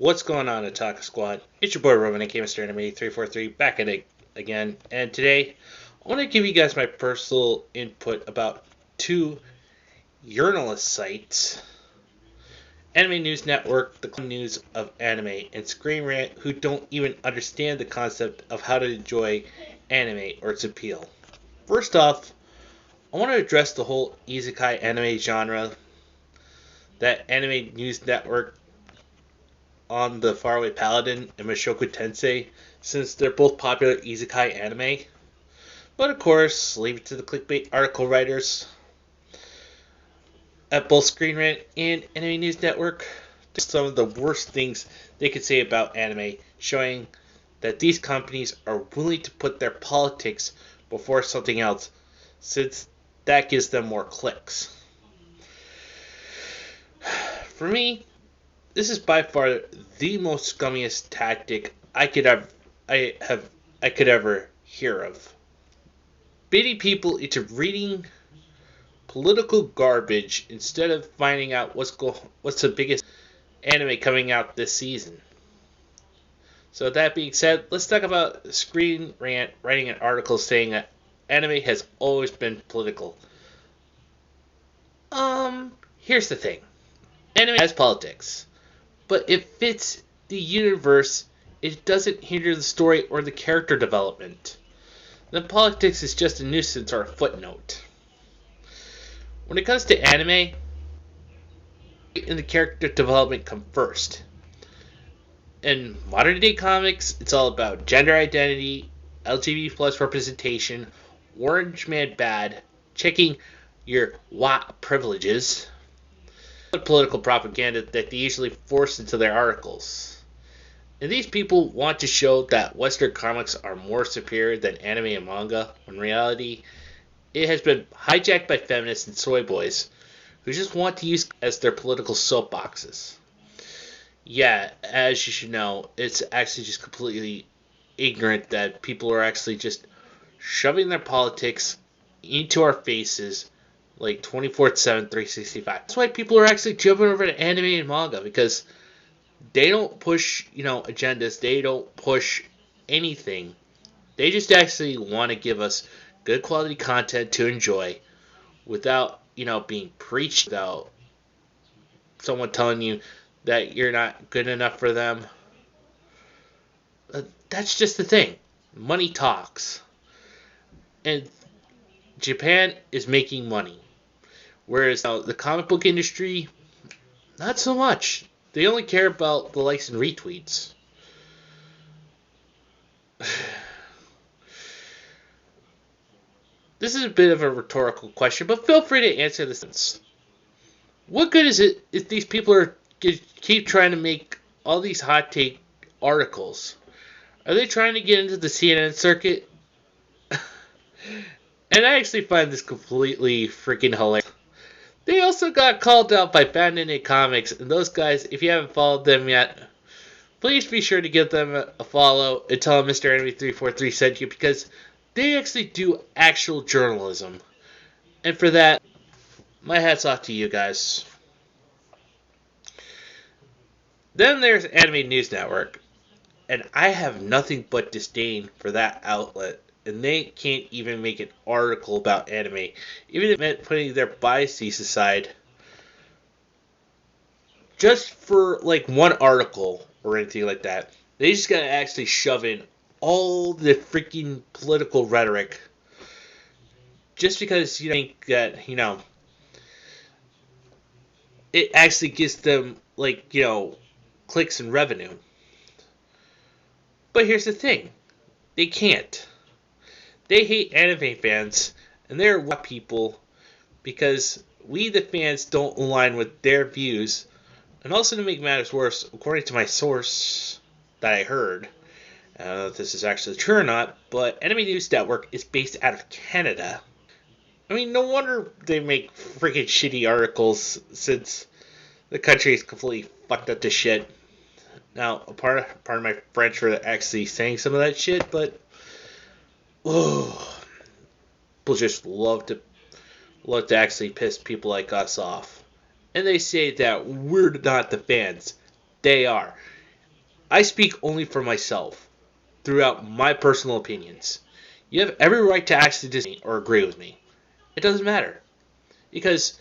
What's going on, Attack Squad? It's your boy Roman, aka Mr. Anime 343, back at it again. And today, I want to give you guys my personal input about two journalist sites, Anime News Network, the news of anime, and Screen Rant, who don't even understand the concept of how to enjoy anime or its appeal. First off, I want to address the whole isekai anime genre that Anime News Network on the Faraway Paladin and Mushoku Tensei, since they're both popular isekai anime. But of course, leave it to the clickbait article writers at both Screen Rant and Anime News Network. Some of the worst things they could say about anime, showing that these companies are willing to put their politics before something else, since that gives them more clicks. For me, this is by far the most scummiest tactic I could ever hear of. Baiting people into reading political garbage instead of finding out what's the biggest anime coming out this season. So with that being said, let's talk about Screen Rant writing an article saying that anime has always been political. Here's the thing. Anime has politics, but it fits the universe. It doesn't hinder the story or the character development. The politics is just a nuisance or a footnote. When it comes to anime, and the character development come first. In modern day comics, it's all about gender identity, LGBT plus representation, orange man bad, checking your WAP privileges, political propaganda that they usually force into their articles. And these people want to show that Western comics are more superior than anime and manga. In reality, it has been hijacked by feminists and soy boys who just want to use as their political soapboxes. Yeah, as you should know, it's actually just completely ignorant that people are actually just shoving their politics into our faces like 24/7, 365. That's why people are actually jumping over to anime and manga, because they don't push, agendas. They don't push anything. They just actually want to give us good quality content to enjoy without, being preached, without someone telling you that you're not good enough for them. That's just the thing. Money talks. And Japan is making money. Whereas the comic book industry, not so much. They only care about the likes and retweets. This is a bit of a rhetorical question, but feel free to answer this. What good is it if these people keep trying to make all these hot take articles? Are they trying to get into the CNN circuit? And I actually find this completely freaking hilarious. They also got called out by Bandit Comics, and those guys, if you haven't followed them yet, please be sure to give them a follow and tell them Mr. Enemy 343 sent you, because they actually do actual journalism. And for that, my hat's off to you guys. Then there's Anime News Network, and I have nothing but disdain for that outlet. And they can't even make an article about anime, even if it meant putting their biases aside, just for like one article or anything like that. They just gotta actually shove in all the freaking political rhetoric, just because you think that it actually gives them clicks and revenue. But here's the thing, they can't. They hate anime fans, and they're white people, because we, the fans, don't align with their views. And also, to make matters worse, according to my source that I heard, I don't know if this is actually true or not, but Anime News Network is based out of Canada. I mean, no wonder they make freaking shitty articles, since the country is completely fucked up to shit. Now, pardon my French for actually saying some of that shit, but people just love to actually piss people like us off. And they say that we're not the fans. They are. I speak only for myself throughout my personal opinions. You have every right to actually disagree or agree with me. It doesn't matter. Because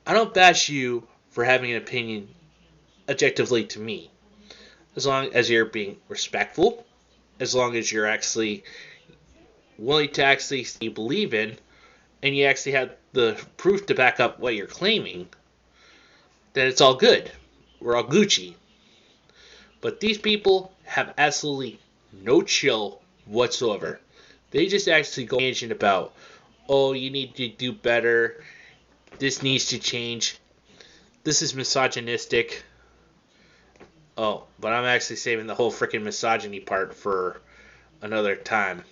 I don't bash you for having an opinion objectively to me. As long as you're being respectful, as long as you're actually willing to actually you believe in, and you actually have the proof to back up what you're claiming, then it's all good. We're all Gucci. But these people have absolutely no chill whatsoever. They just actually go tangent about, oh, you need to do better, this needs to change, this is misogynistic. Oh, but I'm actually saving the whole freaking misogyny part for another time.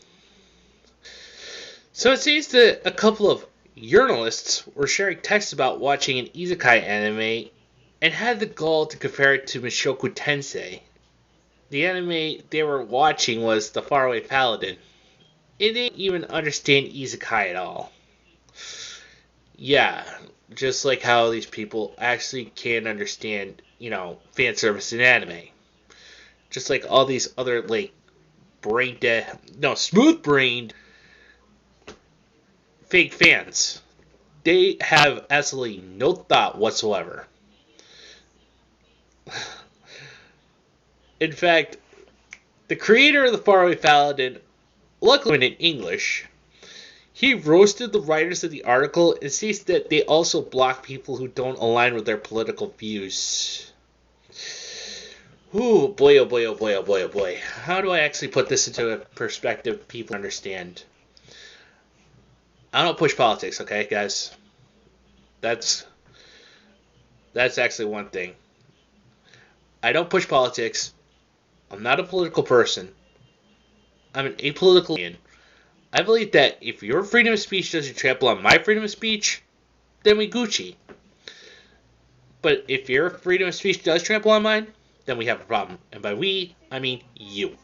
So it seems that a couple of journalists were sharing texts about watching an isekai anime and had the gall to compare it to Mushoku Tensei. The anime they were watching was the Faraway Paladin. They didn't even understand isekai at all. Yeah, just like how these people actually can't understand, fan service in anime. Just like all these other, smooth-brained fake fans. They have absolutely no thought whatsoever. In fact, the creator of the Faraway Paladin, luckily in English, he roasted the writers of the article and states that they also block people who don't align with their political views. Ooh, boy, oh boy, oh boy, oh boy, oh boy. How do I actually put this into a perspective people understand? I don't push politics, okay, guys? That's actually one thing. I don't push politics. I'm not a political person. I'm an apolitical man. I believe that if your freedom of speech doesn't trample on my freedom of speech, then we Gucci. But if your freedom of speech does trample on mine, then we have a problem. And by we, I mean you.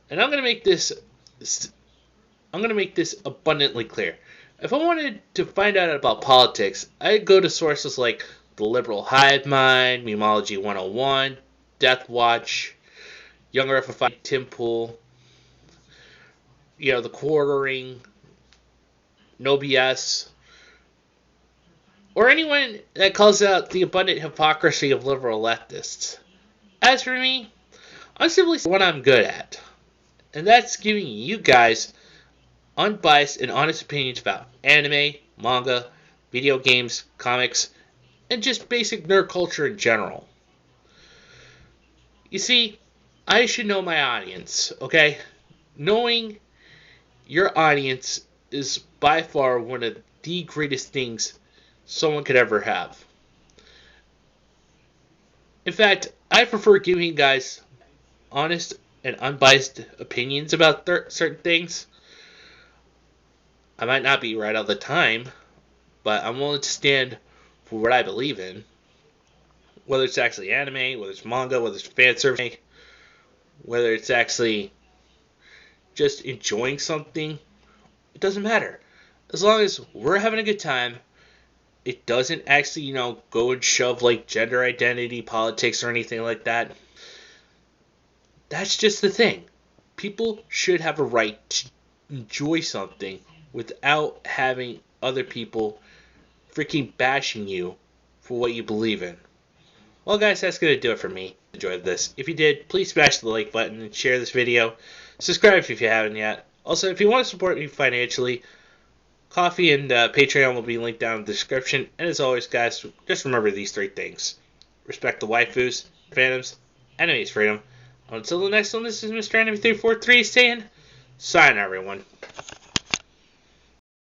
And I'm going to make this abundantly clear. If I wanted to find out about politics, I'd go to sources like The Liberal Hive Mind, Memology 101, Death Watch, Young FFI, Tim Pool, The Quartering, No BS, or anyone that calls out the abundant hypocrisy of liberal leftists. As for me, I'm simply what I'm good at, and that's giving you guys unbiased and honest opinions about anime, manga, video games, comics, and just basic nerd culture in general. You see, I should know my audience, okay? Knowing your audience is by far one of the greatest things someone could ever have. In fact, I prefer giving you guys honest and unbiased opinions about certain things. I might not be right all the time, but I'm willing to stand for what I believe in. Whether it's actually anime, whether it's manga, whether it's fan service, whether it's actually just enjoying something, it doesn't matter. As long as we're having a good time, it doesn't actually, go and shove gender identity, politics, or anything like that. That's just the thing. People should have a right to enjoy something without having other people freaking bashing you for what you believe in. Well, guys, that's going to do it for me. Enjoyed this. If you did, please smash the like button and share this video. Subscribe if you haven't yet. Also, if you want to support me financially, Kofi and Patreon will be linked down in the description. And as always, guys, just remember these three things. Respect the waifus, fandoms, enemies freedom. Until the next one, this is Mr. Enemy 343 saying, sign everyone.